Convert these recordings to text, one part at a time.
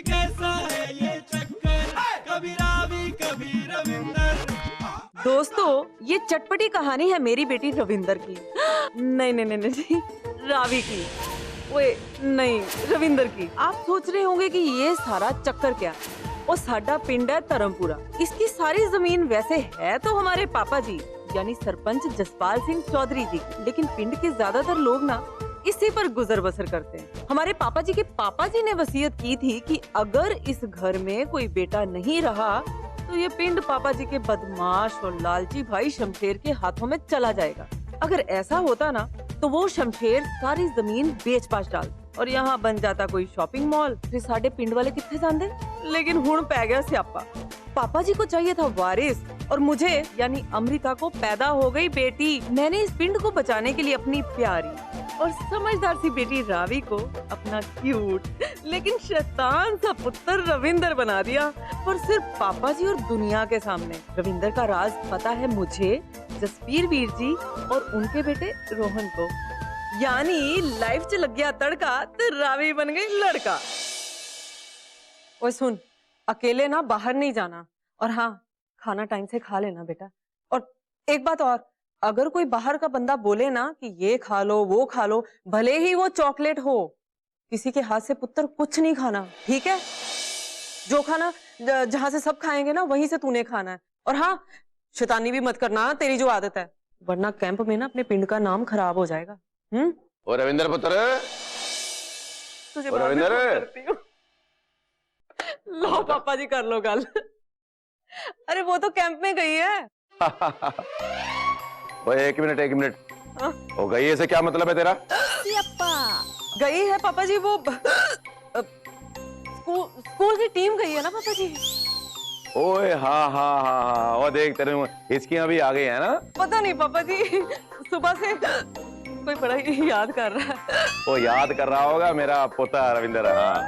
कैसा है ये चक्कर, कभी रावी कभी रविंदर। दोस्तों, ये चटपटी कहानी है मेरी बेटी रविंदर की। नहीं नहीं नहीं नहीं, रावी की। ओए नहीं, रविंदर की। आप सोच रहे होंगे कि ये सारा चक्कर क्या। और साडा पिंड है धर्मपुरा। इसकी सारी जमीन वैसे है तो हमारे पापा जी यानी सरपंच जसपाल सिंह चौधरी जी, लेकिन पिंड के ज्यादातर लोग ना इसी पर गुजर बसर करते हैं। हमारे पापा जी के पापा जी ने वसीयत की थी कि अगर इस घर में कोई बेटा नहीं रहा तो ये पिंड पापा जी के बदमाश और लालची भाई शमशेर के हाथों में चला जाएगा। अगर ऐसा होता ना तो वो शमशेर सारी जमीन बेच पाच डाल और यहाँ बन जाता कोई शॉपिंग मॉल, फिर साडे पिंड वाले कितने जांदे। लेकिन हुण पै गया स्यापा। पापा जी को चाहिए था वारिस और मुझे यानी अमृता को पैदा हो गई बेटी। मैंने इस पिंड को बचाने के लिए अपनी प्यारी और समझदार सी बेटी रावी को अपना क्यूट लेकिन शैतान सा पुत्र रविंदर बना दिया। और सिर्फ पापा जी और दुनिया के सामने रविंदर का राज पता है मुझे, जसवीर वीर जी और उनके बेटे रोहन को। यानी लाइफ च लग गया तड़का तो रावी बन गई लड़का। ओए सुन, अकेले ना बाहर नहीं जाना और हाँ, खाना टाइम से खा लेना बेटा। और एक बात और, अगर कोई बाहर का बंदा बोले ना कि ये खा लो वो खा लो, भले ही वो चॉकलेट हो, किसी के हाथ से पुत्र कुछ नहीं खाना, ठीक है। जो खाना जहाँ से सब खाएंगे ना वहीं से तूने खाना है। और हाँ, शैतानी भी मत करना, तेरी जो आदत है, वरना कैंप में ना अपने पिंड का नाम खराब हो जाएगा। ओ रविंदर पुत्र, तुझे ओ रविंदर करती हूँ। लो पापा जी कर लो गल। अरे वो तो कैंप में गई है। ओ एक मिनट हाँ? हो गई ऐसे क्या मतलब है तेरा? गई है पापा जी, वो स्कूल की टीम गई है ना पापा जी। ओए हाँ, वो देख तेरे हिचकियां भी आ गई है ना। पता नहीं पापा जी, सुबह से कोई बड़ा ही याद कर रहा है। वो याद कर रहा होगा मेरा पोता रविंदर। हाँ।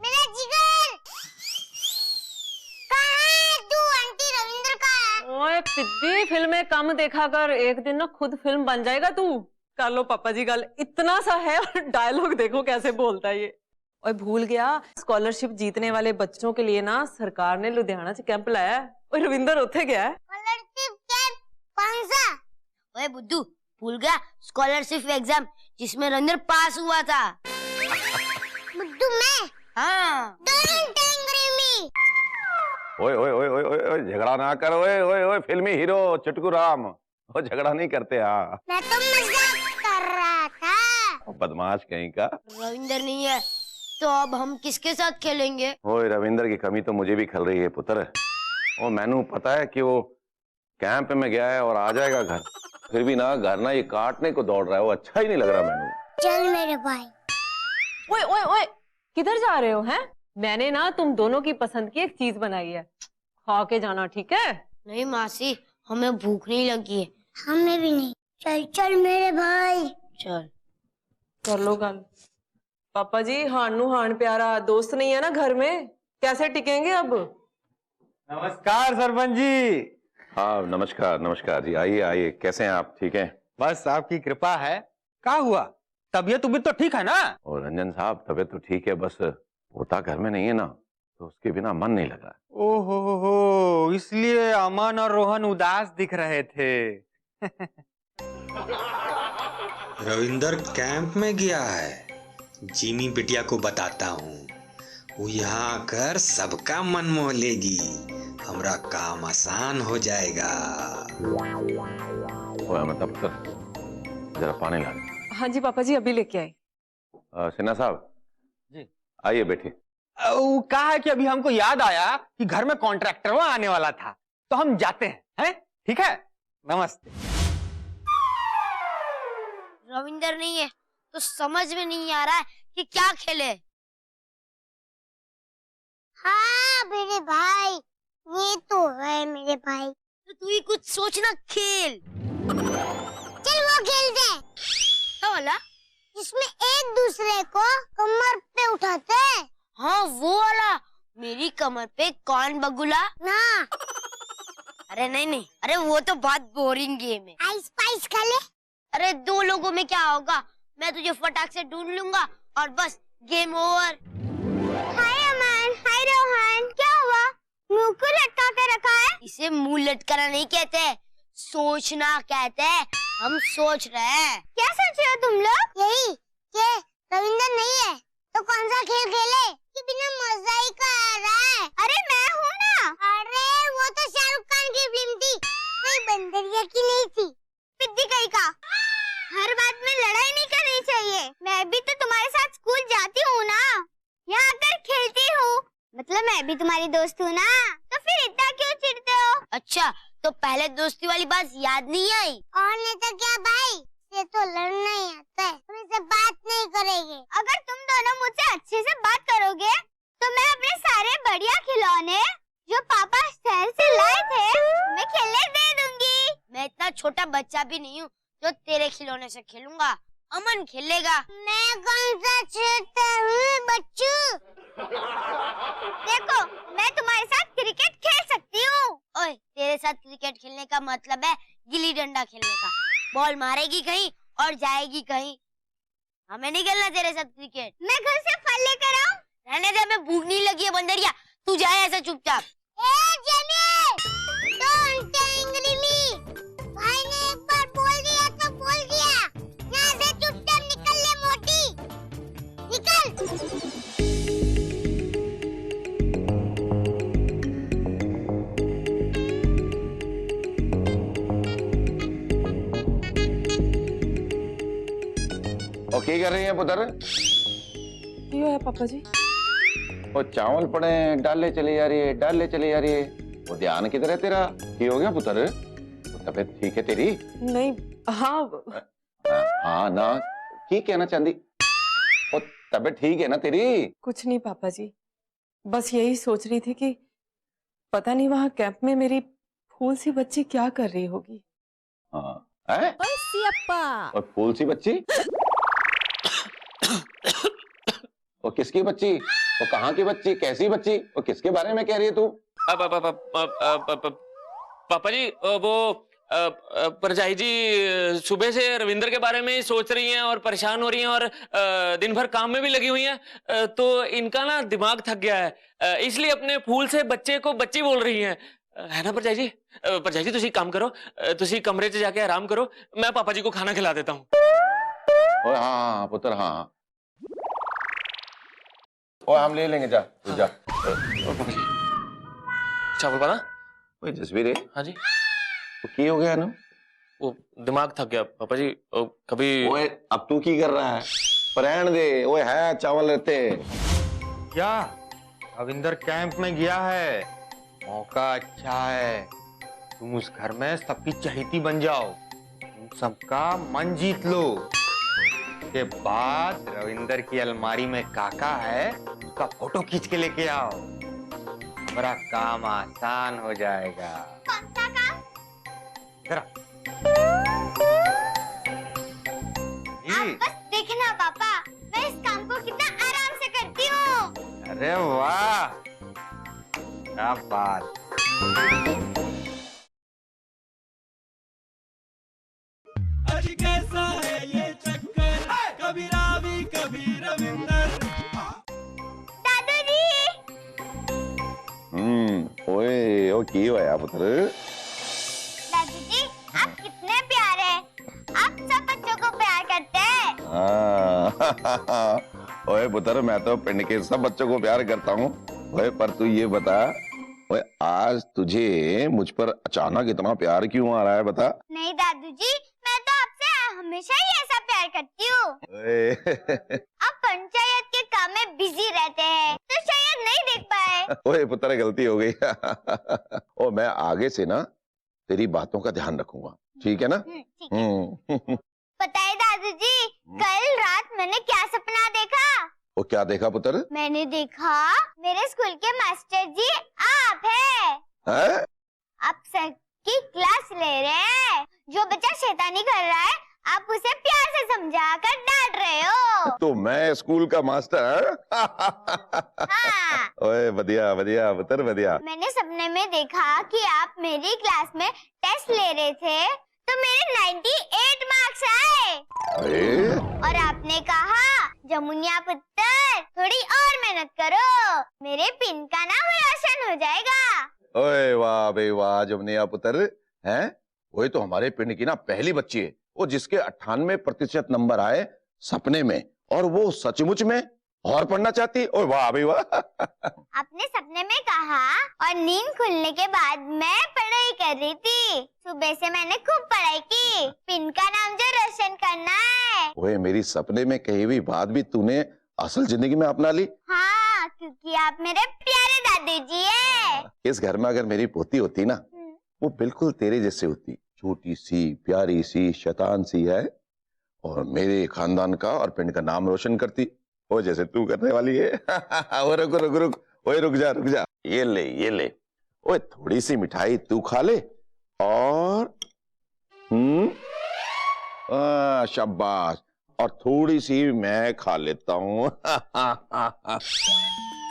मेरा जिगर कहाँ है तू? आंटी रविंदर का। ओए पिद्दी, फिल्में कम देखा कर, एक दिन ना खुद फिल्म बन जाएगा तू। कर लो पापा जी गल, इतना सा है और डायलॉग देखो कैसे बोलता है ये। ओए भूल गया, स्कॉलरशिप जीतने वाले बच्चों के लिए ना सरकार ने लुधियाना से कैंप लाया है। ओए रविंदर उत्थे गया है। स्कॉलरशिप कैंप कौन सा? ओए बुद्धू, भूल गया स्कॉलरशिप एग्जाम जिसमें रविंदर पास हुआ था। बुद्धू मैं? हाँ। Don't angry me। ओए झगड़ा ना कर। ओए फिल्मी हीरो चुटकू राम, वो झगड़ा नहीं करते। हाँ, मैं तो मजाक कर रहा था। बदमाश कहीं का। रविंदर नहीं है तो अब हम किसके साथ खेलेंगे? ओए रविंदर की कमी तो मुझे भी खल रही है पुत्र। और मैनू पता है कि वो कैंप में गया है और आ जाएगा घर, फिर भी ना घर ना ये काटने को दौड़ रहा है। वो अच्छा ही नहीं लग रहा मैनू। चल मेरे भाई। ओए किधर जा रहे हो हैं? मैंने ना तुम दोनों की पसंद की एक चीज बनाई है, खा के जाना, ठीक है? नहीं मासी, हमें भूख नहीं लगी है। हमें भी नहीं। चल चल मेरे भाई। चल कर लो गल। पापा जी, हान नू हान प्यारा, दोस्त नहीं है ना घर में, कैसे टिकेंगे अब? नमस्कार सरपंच जी। हाँ नमस्कार जी। आइए, कैसे हैं आप? ठीक हैं? बस आपकी कृपा है। क्या हुआ, तबीयत तो ठीक है ना? और रंजन साहब, तबीयत तो ठीक है, बस पोता घर में नहीं है ना, तो उसके बिना मन नहीं लग रहा। ओहो, इसलिए अमन और रोहन उदास दिख रहे थे। रविंदर कैंप में गया है, जिमी बिटिया को बताता हूँ, वो यहाँ आकर सबका मन मोह लेगी, हमरा काम आसान हो जाएगा। मतलब जरा पानी ला दे। हाँ जी पापा जी, अभी लेके आए। सिन्हा साहब जी, आइए बैठिए। वो कहा है कि अभी हमको याद आया कि घर में कॉन्ट्रैक्टर आने वाला था, तो हम जाते हैं? ठीक है, नमस्ते। रविंदर नहीं है तो समझ में नहीं आ रहा है कि क्या खेले। हाँ मेरे भाई, ये तो है मेरे भाई। तो तू ही कुछ सोचना, खेल। चल वो खेलते हैं। क्या वाला? जिसमें एक दूसरे को कमर पे उठाते हैं। हाँ वो वाला। मेरी कमर पे कौन बगुला ना। अरे नहीं, अरे वो तो बहुत बोरिंग गेम है। आइस पाइस खेले। अरे दो लोगों में क्या होगा, मैं तुझे फटाक से ढूंढ लूंगा और बस गेम ओवर। हाय अमन, हाय रोहन, क्या हुआ? मुंह को लटका के रखा है? इसे मुंह लटकाना नहीं कहते, सोचना कहते हैं। हम सोच रहे हैं। क्या सोच रहे हो तुम लोग? यही कि रविंदर नहीं है तो कौन सा खेल खेले कि बिना मजा ही का आ रहा है। अरे मैं हूँ ना। अरे वो तो शाहरुख खान की फिल्म थी, कोई बंदरिया की नहीं थी। पिद्दी कहीं का। हर बात में लड़ाई नहीं करनी चाहिए। मैं भी तो तुम्हारे साथ स्कूल जाती हूँ ना, यहाँ आकर खेलती हूँ, मतलब मैं भी तुम्हारी दोस्त हूँ ना, तो फिर इतना क्यों चिढ़ते हो? अच्छा, तो पहले दोस्ती वाली बात याद नहीं आई? और नहीं तो क्या भाई, ये तो लड़ना ही आता है, हम इससे बात नहीं करेंगे। अगर तुम दोनों मुझसे अच्छे से बात करोगे तो मैं अपने सारे बढ़िया खिलौने जो पापा शहर से लाए थे मैं खेलने दे दूंगी। मैं इतना छोटा बच्चा भी नहीं हूँ जो तेरे खिलौने से खेलूंगा। अमन खेलेगा। मैं कौन सा छोटा हूँ बच्चू? देखो, मैं तुम्हारे साथ क्रिकेट खेल सकती हूँ। ओए, तेरे साथ क्रिकेट खेलने का मतलब है गिल्ली डंडा खेलने का। बॉल मारेगी कहीं और जाएगी कहीं। हमें नहीं खेलना तेरे साथ क्रिकेट। मैं घर से फल लेकर आऊं? रहने दे, हमें भूख नहीं लगी है बंदरिया, तू जाए ऐसा चुपचाप। Don't angry me। भाई ने एक बार बोल दिया तो बोल दिया। यहाँ से चुपचाप निकल ले मोटी, निकल। और क्या कर रही है पुत्र? क्यों है पापा जी? वो चावल पड़े हैं, डाले चली जा रही है, डाले चली जा रही है। वो ध्यान किधर है तेरा? क्या हो गया पुत्र? तबीयत ठीक है तेरी? नहीं, हाँ हाँ ना, ठीक है ना चांदी? वो तबीयत ठीक है ना तेरी? कुछ नहीं पापा जी, बस यही सोच रही थी कि पता नहीं वहाँ कैंप में मेरी फूल सी बच्ची क्या कर रही होगी। हाँ है? और फूल सी बच्ची? वो किसकी बच्ची? वो कहाँ की बच्ची? कैसी बच्ची? वो किसके बारे में कह रही है तू? पापा जी, वो परजाई जी सुबह से रविंदर के बारे में ही सोच रही हैं और परेशान हो रही हैं और दिन भर काम में भी लगी हुई हैं, तो इनका ना दिमाग थक गया है, इसलिए अपने फूल से बच्चे को बच्ची बोल रही हैं, है ना परजाई जी? परजाई जी तुसी काम करो, तुसी कमरे च जाके आराम करो, मैं पापा जी को खाना खिला देता हूँ। ओए हाँ पुत्र, हाँ ओए हम ले लेंगे, जा तू जा। चावल पाना? ओए जसवीर, हाँ जी। वो की हो गया ना? वो दिमाग थक गया पापा जी, कभी। ओए अब तू की कर रहा है? रहने दे, ओए है चावल रहते। क्या रविंदर कैंप में गया है? मौका अच्छा है, तुम उस घर में सबकी चहेती बन जाओ, तुम सबका मन जीत लो। के बाद रविंदर की अलमारी में काका है, उसका फोटो खींच के लेके आओ, हमारा काम आसान हो जाएगा। कौन सा काम? जरा आप बस देखना पापा, मैं इस काम को कितना आराम से करती हूँ। अरे वाह, क्या बात। आज कैसा है ये चक्कर, कभी रावी कभी रविंदर। दादाजी। ओए ओ की होया पुत्र? दादाजी, आप कितने प्यारे हैं, आप सब बच्चों को प्यार करते हैं। ओए पुत्र, मैं तो पिंड के सब बच्चों को प्यार करता हूँ। ओए पर तू ये बता, ओए आज तुझे मुझ पर अचानक इतना प्यार क्यों आ रहा है, बता? नहीं दादूजी, मैं तो आपसे हमेशा ही ऐसा प्यार करती हूँ। आप पंचायत के काम में बिजी रहते हैं तो शायद नहीं देख पाए। ओए पुत्र, गलती हो गई। ओ मैं आगे से ना तेरी बातों का ध्यान रखूंगा, ठीक है ना? ठीक है। पता है दादूजी, कल रात मैंने क्या सपना देखा? वो क्या देखा पुत्र? मैंने देखा मेरे स्कूल के मास्टर जी आप हैं। आप सर की क्लास ले रहे हैं। जो बच्चा शैतानी कर रहा है आप उसे प्यार से समझा कर डांट रहे हो। तो मैं स्कूल का मास्टर? हाँ। ओए बढ़िया बढ़िया पुत्र बढ़िया। मैंने सपने में देखा कि आप मेरी क्लास में टेस्ट ले रहे थे तो मेरे 98 मार्क्स आए। अरे और आपने कहा जमुनिया पुत्र थोड़ी और मेहनत करो, मेरे पिन का नाम रोशन हो जाएगा। ओए वाह बे वाह जमुनिया पुत्र हैं। वही तो हमारे पिंड की ना पहली बच्ची है, वो जिसके 98% नंबर आए सपने में, और वो सचमुच में और पढ़ना चाहती। ओए वाह बे वाह। आपने सपने में कहा और नींद खुलने के बाद मैं पढ़ाई कर रही थी। सुबह से मैंने खूब पढ़ाई की, पिन का नाम जो रोशन करना है। ओए मेरी सपने में कही हुई बात भी तूने असल जिंदगी में अपना ली। हाँ, क्योंकि आप मेरे प्यारे दादाजी हैं। इस घर में अगर मेरी पोती होती ना, वो बिल्कुल तेरे जैसे होती, छोटी सी प्यारी सी शैतान सी है, और मेरे खानदान का और पिंड का नाम रोशन करती, वो जैसे तू करने वाली है। ओ रुक रुक रुक, ओए रुक जा, ये ले, ओए थोड़ी सी मिठाई तू खा ले, और शाबाश, और थोड़ी सी मैं खा लेता हूँ।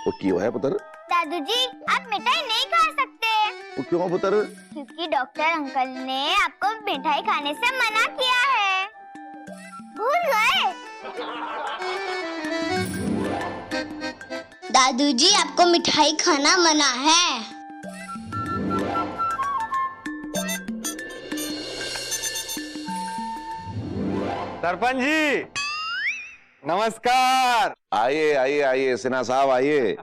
वो क्यों है पुत्र? दादूजी, आप मिठाई नहीं खा सकते। वो क्यों पुत्र? क्योंकि डॉक्टर अंकल ने आपको मिठाई खाने से मना किया है। भूल गए? दादूजी, आपको मिठाई खाना मना है। सरपंच जी नमस्कार। आइए आइए आइए सिन्हा साहब आइए।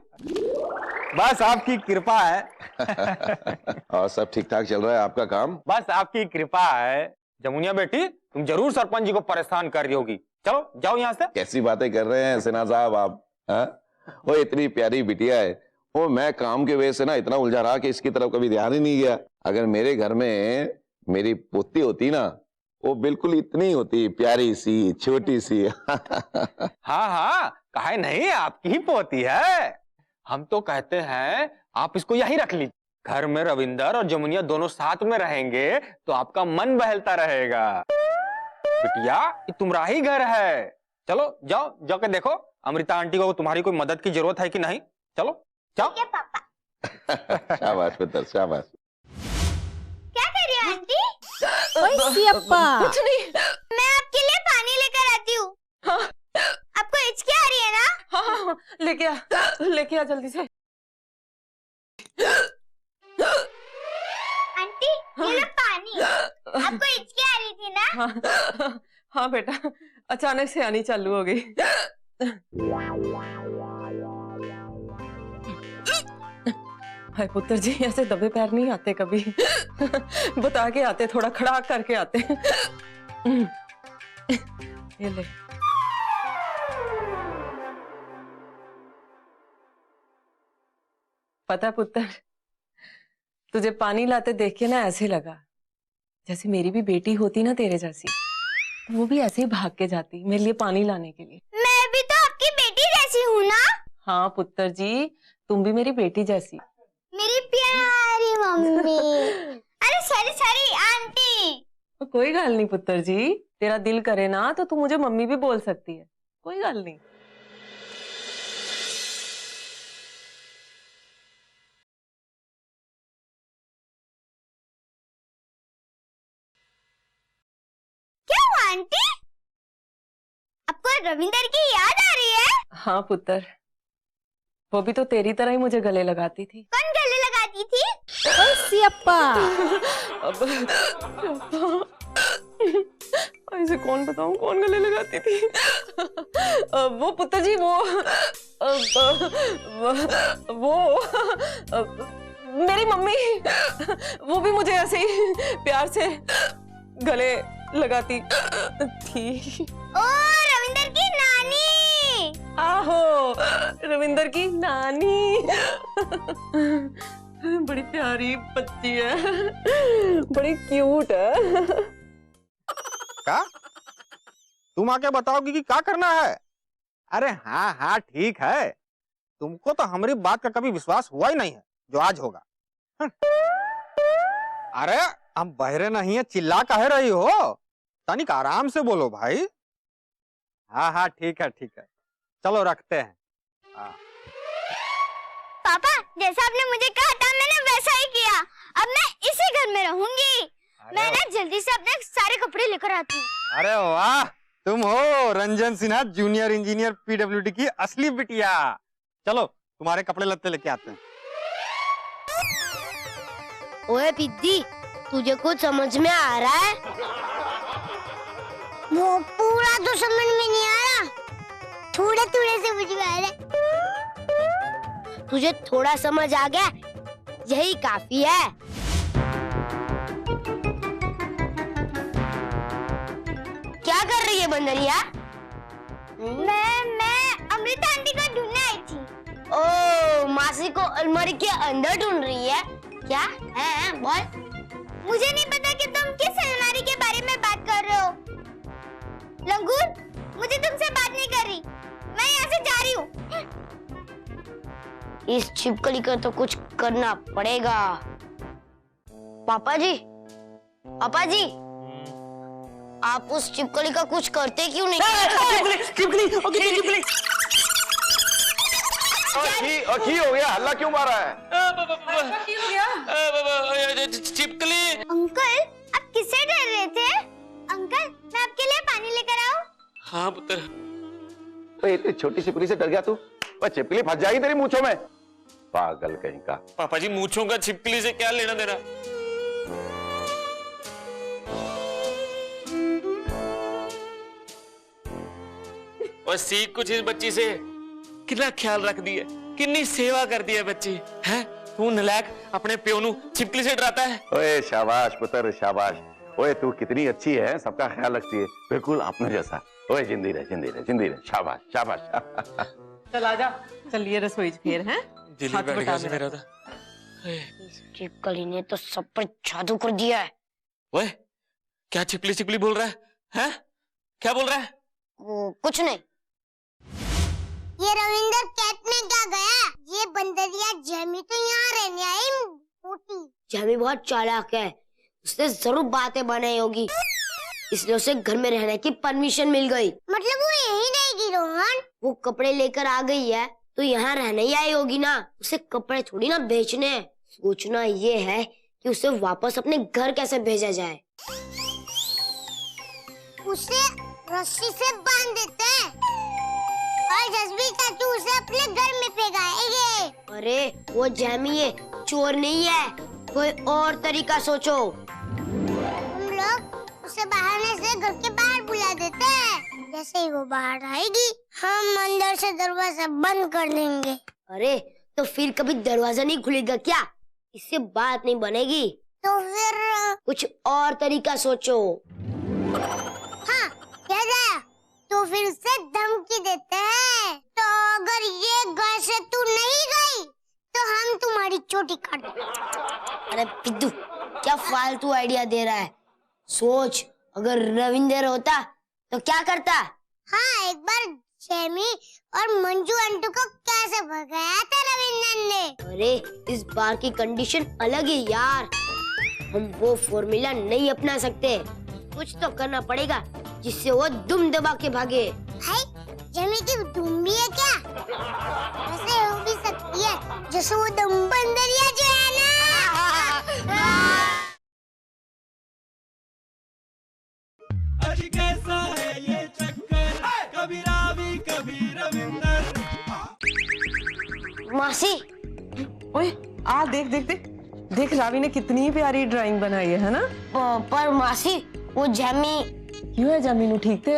बस आपकी कृपा है। और सब ठीक ठाक चल रहा है आपका काम? बस आपकी कृपा है। जमुनिया बेटी, तुम जरूर सरपंच जी को परेशान कर रही होगी। चलो जाओ यहाँ से। कैसी बातें कर रहे हैं सिन्हा साहब आप? वो इतनी प्यारी बिटिया है, वो मैं काम के वजह से ना इतना उलझा रहा कि इसकी तरफ कभी ध्यान ही नहीं गया। अगर मेरे घर में मेरी पोती होती ना, वो बिल्कुल इतनी होती, प्यारी सी छोटी सी। हाँ, काहे नहीं, आपकी ही पोती है। हम तो कहते हैं आप इसको यहीं रख लीजिए। घर में रविंदर और जमुनिया दोनों साथ में रहेंगे तो आपका मन बहलता रहेगा। बिटिया, ये तुम्हारा ही घर है। चलो जाओ के देखो अमृता आंटी को तुम्हारी कोई मदद की जरूरत है कि नहीं। चलो जाओ। ठीक है पापा। शाबाश पुत्र शाबाश। क्या कर रही हो आंटी? कुछ नहीं। मैं आपके लिए पानी लेकर आती हूँ। हाँ। आपको हिचकी आ रही है ना? हाँ, लेके आ जल्दी से। आंटी, ये लो पानी। आपको हिचकी आ रही थी ना? हाँ बेटा, अचानक से आनी चालू हो गई। हाय पुत्र जी, ऐसे दबे पैर नहीं आते कभी। बता के आते, थोड़ा खड़ा करके आते। ये ले। पता पुत्र, तुझे पानी लाते देख के ना ऐसे लगा जैसे मेरी भी बेटी होती ना तेरे जैसी, वो भी ऐसे ही भाग के जाती मेरे लिए पानी लाने के लिए। मैं भी तो आपकी बेटी जैसी हूँ ना? हाँ पुत्र जी, तुम भी मेरी बेटी जैसी। मेरी प्यारी मम्मी। अरे सॉरी आंटी। कोई गल नहीं पुत्र जी, तेरा दिल करे ना तो तू मुझे मम्मी भी बोल सकती है, कोई गल नहीं। क्या हुआ आंटी? आपको रविंदर की याद आ रही है? हाँ पुत्र, वो भी तो तेरी तरह ही मुझे गले लगाती थी। कौन गले लगाती थी? अब ऐसे कौन बताऊं कौन गले लगाती थी? वो पुत्र जी, वो मेरी मम्मी, वो भी मुझे ऐसे ही प्यार से गले लगाती थी। ओ, रविंदर की नानी। आहो, रविंदर की नानी। बड़ी प्यारी बच्ची है, बड़ी क्यूट है। क्या तुम आके बताओगी कि क्या करना है? अरे हाँ ठीक है। तुमको तो हमारी बात का कभी विश्वास हुआ ही नहीं है जो आज होगा। अरे हम बहरे नहीं है, चिल्ला कह रही हो? तनिक आराम से बोलो भाई। हाँ ठीक है चलो रखते हैं। हाँ। पापा, जैसा आपने मुझे कहा था मैंने वैसा ही किया। अब मैं इसी घर में रहूंगी। मैं ना जल्दी से अपने सारे कपड़े लेकर आती हूँ। अरे वाह, तुम हो Ranjan Sinha junior engineer PWD की असली बिटिया। चलो तुम्हारे कपड़े लत्ते लेके आते हैं। ओए पिद्दी, तुझे कुछ समझ में आ रहा है? वो पूरा तो समझ में नहीं आ रहा, थोड़ा थोड़ा समझ में आ रहा है। तुझे थोड़ा समझ आ गया, यही काफी है। क्या कर रही है बंदरिया? मैं अमृता आंटी को ढूंढने आई थी। ओ, मासी को अलमारी के अंदर ढूंढ रही है क्या? है बोल। मुझे नहीं पता कि तुम किस अलमारी के बारे में बात कर रहे हो। लंगूर, मुझे तुमसे बात नहीं कर रही, मैं यहाँ से जा रही हूँ। इस छिपकली का तो कुछ करना पड़ेगा। पापा जी, पापा जी, आप उस छिपकली का कुछ करते क्यों नहीं? और की हो गया, हल्ला क्यों मारा है? चिपकली। अंकल, आप किससे डर रहे थे? अंकल, मैं आपके लिए पानी लेकर आऊं? हाँ पुत्र। ओए, इतनी छोटी सी पुली से डर गया तू? वो छिपकली फंस जाएगी तेरी मूंछों में, पागल कहीं का। पापा जी, मूंछों का छिपकली से क्या लेना देना? और सीख कुछ इस बच्ची से। कितना ख्याल रख दिया, कितनी सेवा कर दी है बच्ची है। तू नलायक अपने प्यो नु छिपकली से डराता है। ओए शाबाश पुत्र, शाबाश। ओए तू कितनी अच्छी है, सबका ख्याल रखती है, बिल्कुल अपने जैसा। ओए जिंदी रहे, जिंदी रहे, जिंदी रहे। शाबाश शाबाश। चल आजा, चलिए रसोई फिर हैं। दिल्ली हाथ बैठ बटा गया मेरा। मेरा था। छिपकली ने तो सब पर जादू कर दिया है। ओए, क्या छिपली छिपली बोल रहा है? हैं? क्या बोल रहा है? वो कुछ नहीं। ये रविंदर कैट में क्या गया? ये बंदरिया जेमी तो यहाँ रहने आई मोटी। जेमी बहुत चालाक है, उसने जरूर बातें बनाई होगी, इसलिए उसे घर में रहने की परमिशन मिल गई। मतलब वो यही रहेगी रोहन? वो कपड़े लेकर आ गई है तो यहाँ रहने ही आई होगी ना, उसे कपड़े थोड़ी ना बेचने हैं। सोचना ये है कि उसे वापस अपने घर कैसे भेजा जाए। उसे रस्सी से बांध देते हैं और जसबीर चाचू उसे अपने घर में फेंकाएंगे। अरे वो जेमी है, चोर नहीं है, कोई और तरीका सोचो। हम लोग उसे बहाने से घर के बाहर बुला देते हैं, जैसे ही वो बाहर आएगी हम अंदर से दरवाजा बंद कर देंगे। अरे तो फिर कभी दरवाजा नहीं खुलेगा क्या? इससे बात नहीं बनेगी। तो फिर कुछ और तरीका सोचो। हाँ, क्या जाया? तो फिर उसे धमकी देते हैं, तो अगर ये घर से तू नहीं गई तो हम तुम्हारी चोटी काट देंगे। अरे पिद्दू, क्या फालतू आइडिया दे रहा है? सोच, अगर रविंदर होता तो क्या करता? हाँ, एक बार जेमी और मंजू आंटू को कैसे भगाया था रविंदर ने। अरे इस बार की कंडीशन अलग है यार, हम वो फॉर्मूला नहीं अपना सकते। कुछ तो करना पड़ेगा जिससे वो दुम दबा के भागे। भाई, जेमी की दुम भी है क्या? ऐसे हो भी सकती है जैसे वो दम बंदरिया जो है ना। अजी कैसा है ये चक्कर, कभी रावी कभी रविंदर। मासी, ओए आ देख देख देख देख, रावी ने कितनी प्यारी ड्राइंग बनाई है ना? पर मासी, वो जेमी क्यों है? जमीनू ठीक थे?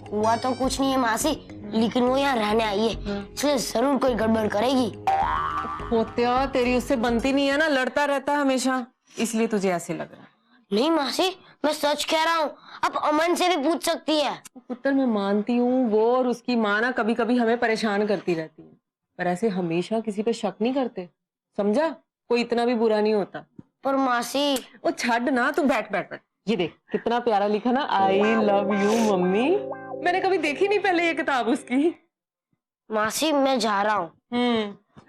हुआ तो कुछ नहीं है मासी, लेकिन वो यहाँ रहने आई है, इसलिए जरूर कोई गड़बड़ करेगी। होत्या, तेरी उससे बनती नहीं है ना, लड़ता रहता है हमेशा, इसलिए तुझे ऐसे लग रहा है। नहीं मासी, मैं सच कह रहा हूँ, आप अमन से भी पूछ सकती है। पुत्र, मैं मानती हूँ वो और उसकी माँ ना कभी कभी हमें परेशान करती रहती है, पर ऐसे हमेशा किसी पे शक नहीं करते, समझा? कोई इतना भी बुरा नहीं होता। पर मासी, वो छड़ ना, तू बैठ बैठ बैठ। ये देख कितना प्यारा लिखा ना, आई लव यू मम्मी। मैंने कभी देखी नहीं पहले ये किताब उसकी। मासी मैं जा रहा हूँ।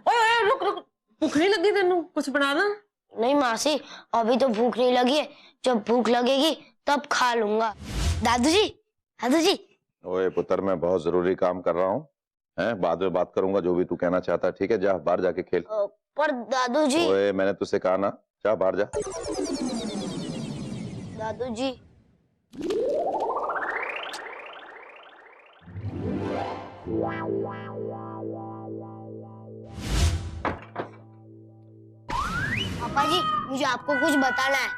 ओए ओए रुक रुक, भूख नहीं लगी तेनू? कुछ बना ना। नहीं मासी, अभी तो भूख नहीं लगी है, जब भूख लगेगी तब खा लूंगा। दादू जी, दादू जी। ओए पुत्र, मैं बहुत जरूरी काम कर रहा हूँ, हैं? बाद में बात करूंगा जो भी तू कहना चाहता है, ठीक है? जा बाहर जाके खेल। पर दादू जी। ओए मैंने तुझसे कहा ना, जा बाहर जा। दादू जी। पापा जी मुझे आपको कुछ बताना है।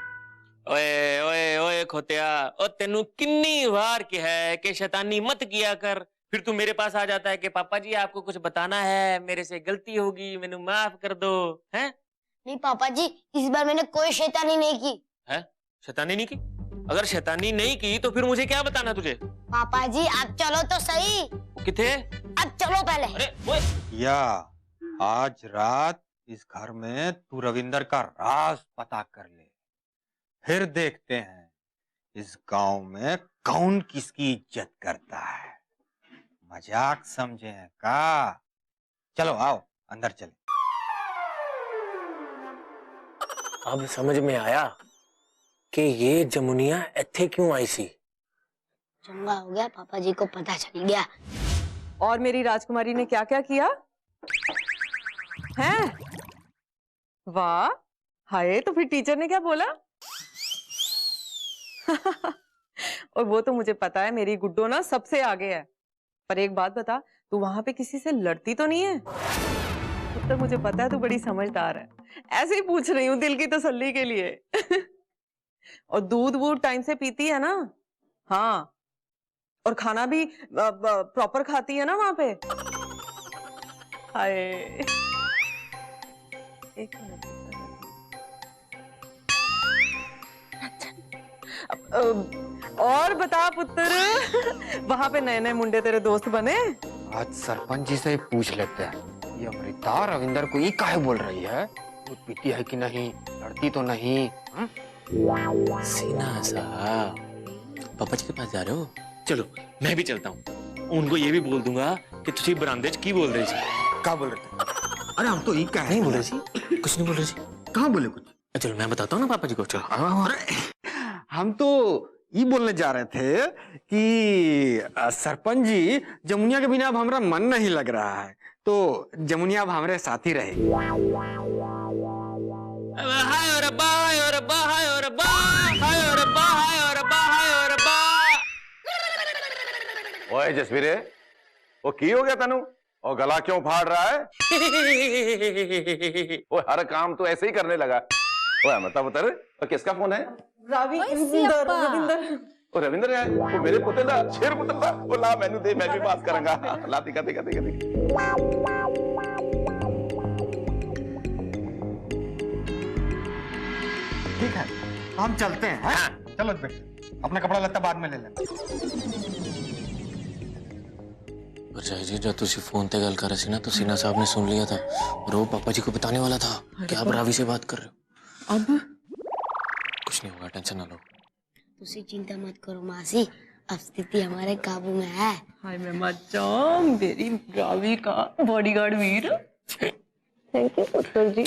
ओए ओए ओए खोतिया, ओ तेनू किन्नी बार कहा है कि शैतानी मत किया कर, फिर तू मेरे पास आ जाता है कि पापा जी आपको कुछ बताना है, मेरे से गलती होगी, मैंने माफ कर दो। हैं? नहीं पापा जी, इस बार मैंने कोई शैतानी नहीं की। है? शैतानी नहीं की? अगर शैतानी नहीं की तो फिर मुझे क्या बताना तुझे? पापा जी आप चलो तो सही। किथे? अब चलो पहले। अरे ओए, या आज रात इस घर में तू रविंदर का राज पता कर ले, फिर देखते हैं इस गांव में कौन किसकी इज्जत करता है। मजाक समझे हैं का? चलो आओ अंदर चले। अब समझ में आया कि ये जमुनिया इत्थे क्यों आई सी। चंगा हो गया, पापा जी को पता चल गया। और मेरी राजकुमारी ने क्या क्या किया हैं? वाह, हाय, तो फिर टीचर ने क्या बोला? और वो तो मुझे पता है, मेरी गुड्डो ना सबसे आगे है। पर एक बात बता, तू वहां पे किसी से लड़ती तो नहीं है? तो मुझे पता है तू बड़ी समझदार है, ऐसे ही पूछ रही हूँ दिल की तसल्ली के लिए। और दूध वूध टाइम से पीती है ना? हाँ, और खाना भी प्रॉपर खाती है ना वहां पे? हाय, एक मिनट। और बता पुत्र, वहां पे नए नए मुंडे तेरे दोस्त बने? आज सरपंच जी से पूछ लेते हैं, ये अमृता रविंदर को ये काहे बोल रही है? दूध पीती है कि नहीं, लड़ती तो नहीं? सीना साहब, पापा जी के पास जा रहे हो? चलो मैं भी चलता हूँ, उनको ये भी बोल दूंगा कि तुझे बरामदे की बोल रही थी। क्या बोल रहे थे? अरे हम तो ये कह नहीं बोल रही थी, कुछ नहीं बोल रही थी। कहाँ बोले कुछ? चलो मैं बताता हूँ ना पापा जी को। चलो अरे हम तो ये बोलने जा रहे थे कि सरपंच जी, जमुनिया के बिना अब हमारा मन नहीं लग रहा है, तो जमुनिया अब हमारे साथ ही रहे। हाय और अब्बा, हाय और अब्बा, हाय और अब्बा, हाय और अब्बा, हाय और अब्बा, हाय और अब्बा। ओए जसवीरे, वो की हो गया तनु? और गला क्यों फाड़ रहा है? वो हर काम तो ऐसे ही करने लगा। ओए अमृता पुत्र, और किसका फोन है? रविंदर। वो रविंदर है, वो मेरे पुत्र दा, शेर पुत्र दा। वो ला मैनू दे, मैं भी बात करूंगा। ला दिखा दिखा दिखा दिखा। ठीक है, हम चलते हैं। हाँ? चलो बेटे, अपना कपड़ा लत्ता बाद में ले लेना। जी जब तुसी फोन पे गल कर रहे सी ना, तो सीना साहब ने सुन लिया था और वो पापा जी को बताने वाला था कि आप रावी से बात कर रहे हो। अब कुछ नहीं होगा, टेंशन ना लो। तुसी चिंता मत करो मासी, अब स्थिति हमारे काबू में है। हाय मैं मत जाऊं, मेरी रावी का बॉडीगार्ड वीर। थैंक यू पुत्र जी।